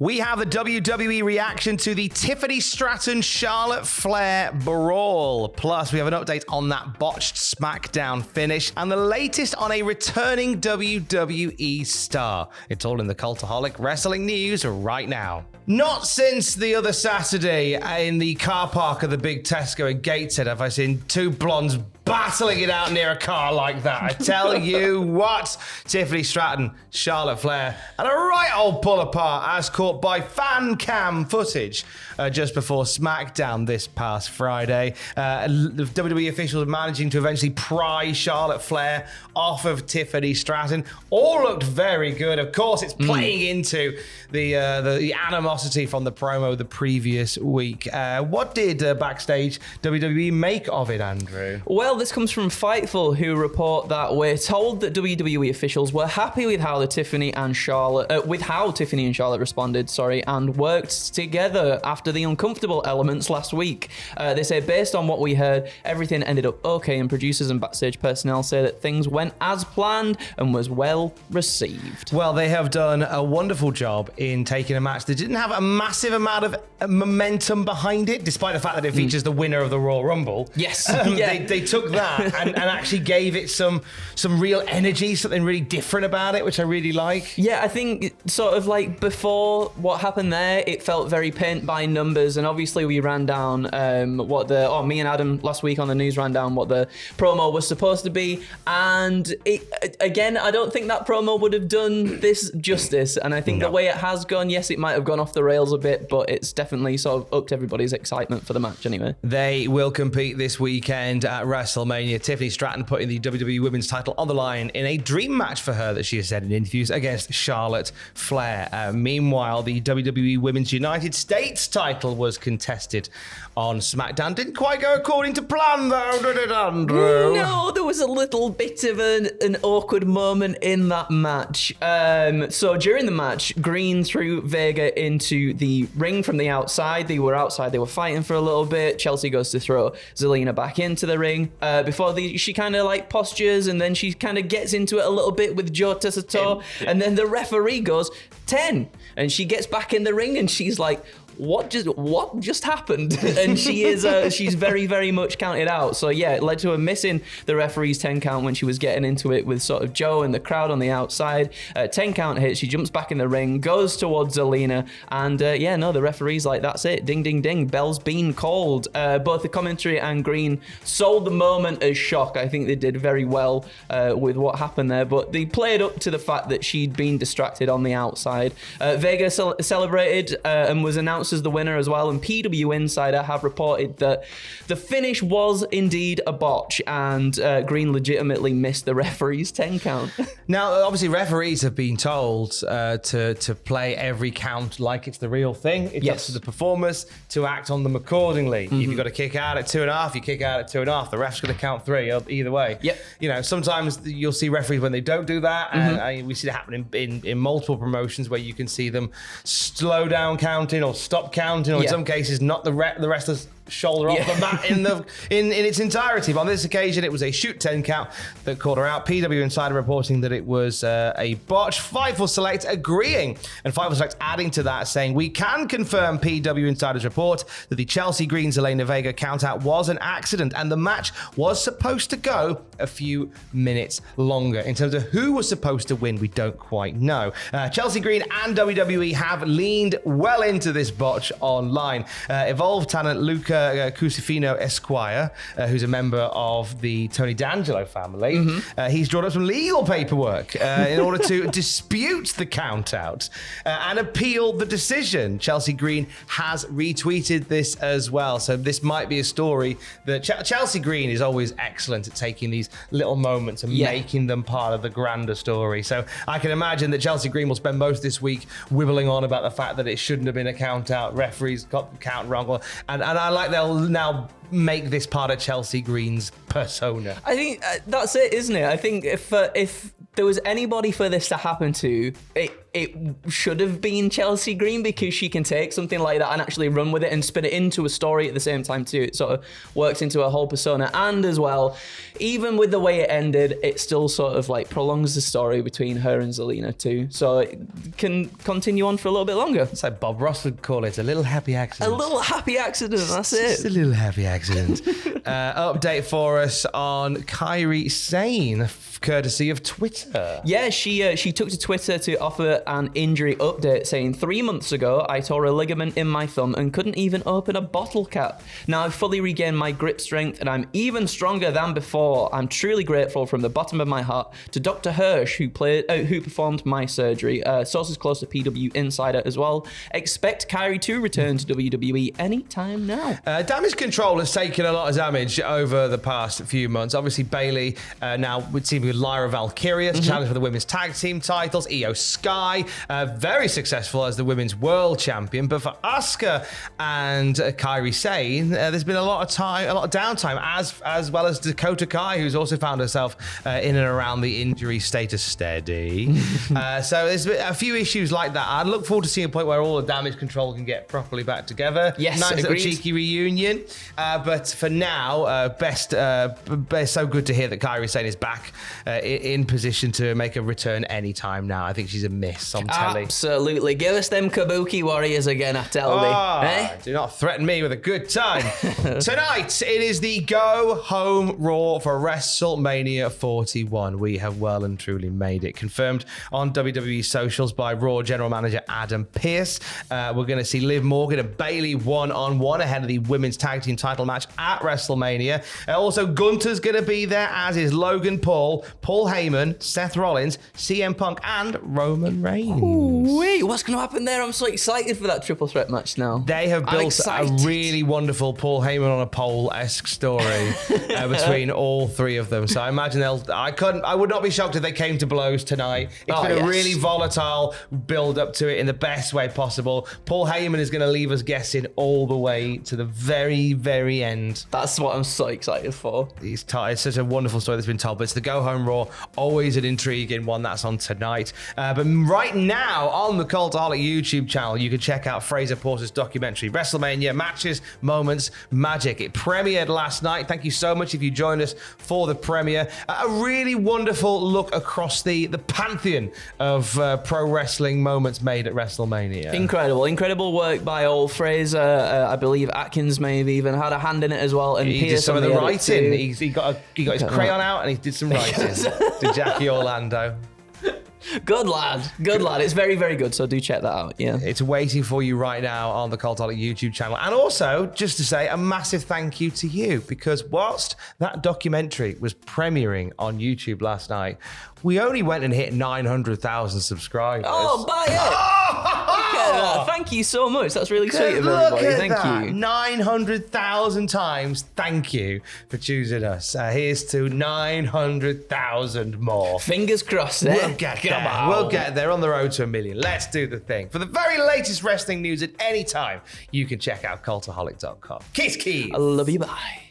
We have a WWE reaction to the Tiffany Stratton Charlotte Flair BRAWL. Plus, we have an update on that botched SmackDown finish and the latest on a returning WWE star. It's all in the Cultaholic Wrestling News right now. Not since the other Saturday in the car park of the big Tesco in Gateshead have I seen two blondes battling it out near a car like that. I tell you what, Tiffany Stratton, Charlotte Flair, and a right old pull apart as caught by fan cam footage just before SmackDown this past Friday. The WWE officials managing to eventually pry Charlotte Flair off of Tiffany Stratton. All looked very good. Of course, it's playing into the animosity from the promo the previous week. What did backstage WWE make of it, Andrew? Well, this comes from Fightful, who report that we're told that WWE officials were happy with how Tiffany and Charlotte responded, and worked together after the uncomfortable elements last week. They say, based on what we heard, everything ended up okay, and producers and backstage personnel say that things went as planned and was well received. Well, they have done a wonderful job in taking a match that didn't have a massive amount of momentum behind it, despite the fact that it features the winner of the Royal Rumble. Yes. They took that and actually gave it some real energy, something really different about it, which I really like. Yeah, I think sort of like before what happened there, it felt very paint by numbers, and obviously we ran down me and Adam last week on the news ran down what the promo was supposed to be, and again, I don't think that promo would have done this justice, and I think the way it has gone, yes, it might have gone off the rails a bit, but it's definitely sort of upped everybody's excitement for the match anyway. They will compete this weekend at WrestleMania. Tiffany Stratton putting the WWE Women's title on the line in a dream match for her that she has said in interviews against Charlotte Flair. Meanwhile, the WWE Women's United States title was contested on SmackDown. Didn't quite go according to plan, though, did it, Andrew? No, there was a little bit of an awkward moment in that match. So during the match, Green threw Vega into the ring from the outside. They were outside, they were fighting for a little bit. Chelsea goes to throw Zelina back into the ring. Before she kind of like postures, and then she kind of gets into it a little bit with Joe Tessitore, and then the referee goes 10, and she gets back in the ring, and she's like, what just happened? And she's very, very much counted out. So yeah, it led to her missing the referee's 10 count when she was getting into it with sort of Joe and the crowd on the outside. 10 count hit, she jumps back in the ring, goes towards Zelina, and the referee's like, that's it, ding, ding, ding, bell's been called. Both the commentary and Green sold the moment as shock. I think they did very well with what happened there, but they played up to the fact that she'd been distracted on the outside. Vega celebrated and was announced as the winner as well, and PW Insider have reported that the finish was indeed a botch, and Green legitimately missed the referee's 10 count. Now, obviously, referees have been told to play every count like it's the real thing. It's up to the performers to act on them accordingly. If you've got to kick out at 2.5, you kick out at 2.5. The ref's going to count 3 either way. Yep. You know, sometimes you'll see referees when they don't do that, and we see it happening in multiple promotions where you can see them slow down counting or stop counting, or in some cases not the wrestlers shoulder off the mat in its entirety. But on this occasion, it was a shoot 10 count that called her out. PW Insider reporting that it was a botch. Fightful Select agreeing, and Fightful Select adding to that, saying, we can confirm PW Insider's report that the Chelsea Green Zelina Vega count out was an accident, and the match was supposed to go a few minutes longer. In terms of who was supposed to win, we don't quite know. Chelsea Green and WWE have leaned well into this botch online. Evolve talent Luca Cusifino Esquire, who's a member of the Tony D'Angelo family, he's drawn up some legal paperwork in order to dispute the count out and appeal the decision. Chelsea Green has retweeted this as well, so this might be a story that Chelsea Green is always excellent at taking these little moments and making them part of the grander story. So I can imagine that Chelsea Green will spend most this week wibbling on about the fact that it shouldn't have been a count out, referees got the count wrong, and I like they'll now make this part of Chelsea Green's persona. I think that's it, isn't it? I think if there was anybody for this to happen to, it it should have been Chelsea Green, because she can take something like that and actually run with it and spin it into a story at the same time too. It sort of works into a whole persona, and as well, even with the way it ended, it still sort of like prolongs the story between her and Zelina too, so it can continue on for a little bit longer. It's like Bob Ross would call it, a little happy accident. A little happy accident, that's it. Just a little happy accident. Update for us on Kairi Sane, courtesy of Twitter. Yeah, she took to Twitter to offer an injury update, saying 3 months ago I tore a ligament in my thumb and couldn't even open a bottle cap. Now I've fully regained my grip strength and I'm even stronger than before. I'm truly grateful from the bottom of my heart to Dr. Hirsch who performed my surgery. Sources close to PW Insider as well. Expect Kairi to return to WWE anytime now. Damage control has taken a lot of damage over the past few months. Obviously Bayley now would seem with Lyra Valkyria to challenge for the women's tag team titles. Io Sky, very successful as the women's world champion. But for Asuka and Kairi Sane, there's been a lot of downtime, as well as Dakota Kai, who's also found herself in and around the injury status steady. So there's been a few issues like that. I look forward to seeing a point where all the damage control can get properly back together. Yes, nice agreed. little cheeky reunion. But for now, so good to hear that Kairi Sane is back in position to make a return anytime now. I think she's a miss on telly. Absolutely. Give us them Kabuki Warriors again, I tell thee. Do not threaten me with a good time. Tonight, it is the Go Home Raw for WrestleMania 41. We have well and truly made it. Confirmed on WWE socials by Raw General Manager Adam Pearce. We're going to see Liv Morgan and Bayley one-on-one ahead of the women's tag team title match at WrestleMania. Also, Gunther's going to be there, as is Logan Paul, Paul Heyman, Seth Rollins, CM Punk, and Roman Reigns. Wait, what's going to happen there? I'm so excited for that triple threat match now. They have built a really wonderful Paul Heyman on a pole-esque story between all three of them. So I imagine I would not be shocked if they came to blows tonight. It's been a really volatile build up to it in the best way possible. Paul Heyman is going to leave us guessing all the way to the very, very end. That's what I'm so excited for. It's such a wonderful story that's been told, but it's the Go Home Raw, always an intriguing one. That's on tonight. But right now on the Cultaholic YouTube channel, you can check out Fraser Porter's documentary, WrestleMania Matches, Moments, Magic. It premiered last night. Thank you so much if you joined us for the premiere. A really wonderful look across the pantheon of pro wrestling moments made at WrestleMania. Incredible work by old Fraser. I believe Atkins may have even had a hand in it as well. And he Pierce did some of the writing. He got his crayon out and he did some writing to Jackie Orlando. Good lad. It's very, very good. So do check that out. Yeah, it's waiting for you right now on the Cultaholic YouTube channel. And also, just to say a massive thank you to you, because whilst that documentary was premiering on YouTube last night, we only went and hit 900,000 subscribers. Oh, buy it! Thank you so much. That's really sweet of everybody. Thank you. 900,000 times. Thank you for choosing us. Here's to 900,000 more. Fingers crossed. We'll get there. We'll get there on the road to 1 million. Let's do the thing. For the very latest wrestling news at any time, you can check out cultaholic.com. Kiss. I love you. Bye.